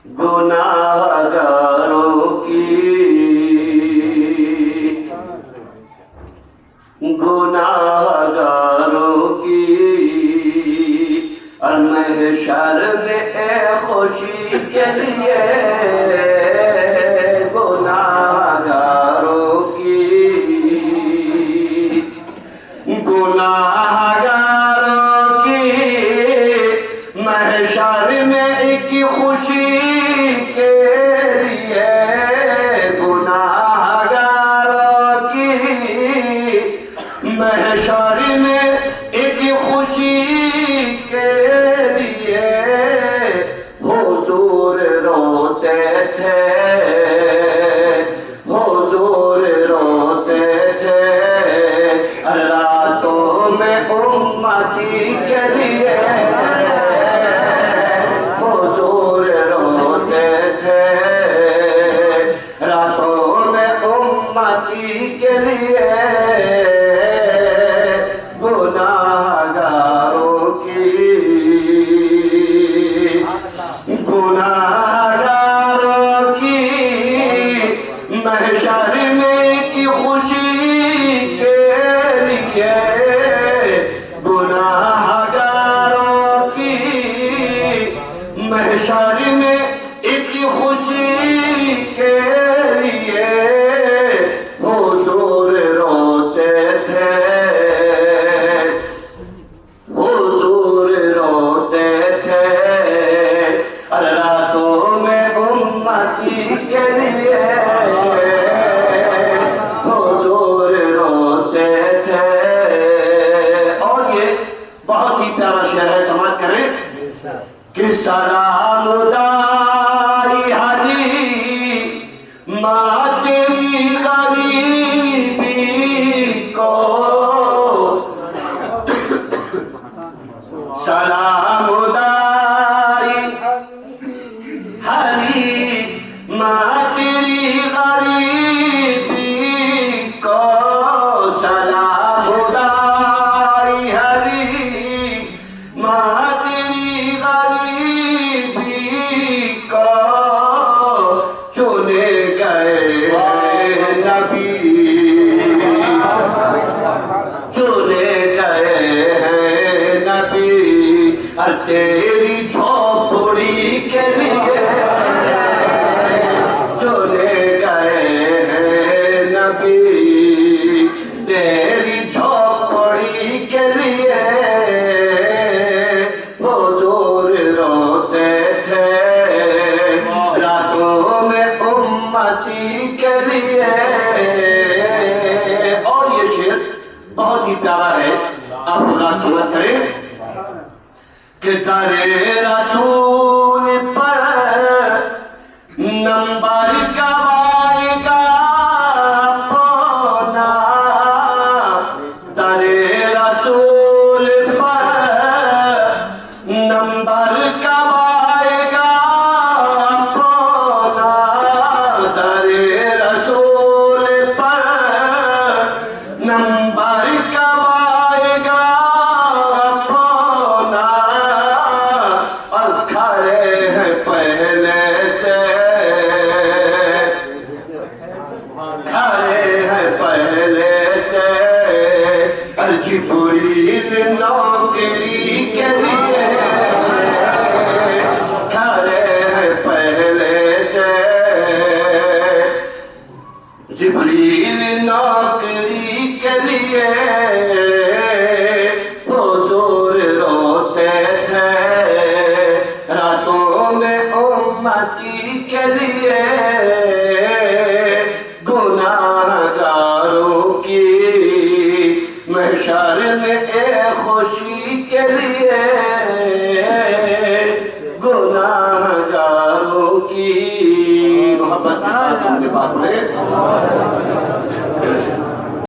गुनाहगारों की, गुनाहगारों की। और महशर में ए खुशी के लिए गुनाहगारों की, गुनाहगारों की। महशर में एक खुशी के लिए गुनाहगारों की, महशर में एक खुशी के लिए हुजूर रोते थे, हुजूर रोते थे। रातों में उम्मती के लिए हुजूर रोते थे, रातों में उम्मती के लिए गुनाहगारों की, गुनाहगारों की। महशर में की खुशी के लिए गुनाहगारों की, महशर में एक खुशी के लिए हुजूर रोते थे, हुजूर रोते थे। रातों में उम्मती के लिए हुजूर रोते थे। और ये बहुत ही प्यारा शेर है, समाज करें कि सलाम दाई हरी माँ तेरी गरीबी को, सलाम दाई हरी माँ तेरी गरीबी को, सलाम दाई हरी माँ तेरी गरीबी को। चुने गए हैं नबी, चुने गए हैं नबी। और तेरी झोपड़ी के लिए चुने गए हैं नबी, तेरी झोपड़ी के लिए हुजूर रोते थे, रातों में उम्मती के लिए। और ये शेर बहुत ही प्यारा है, आप पूरा समझ करें कि दरे रसूल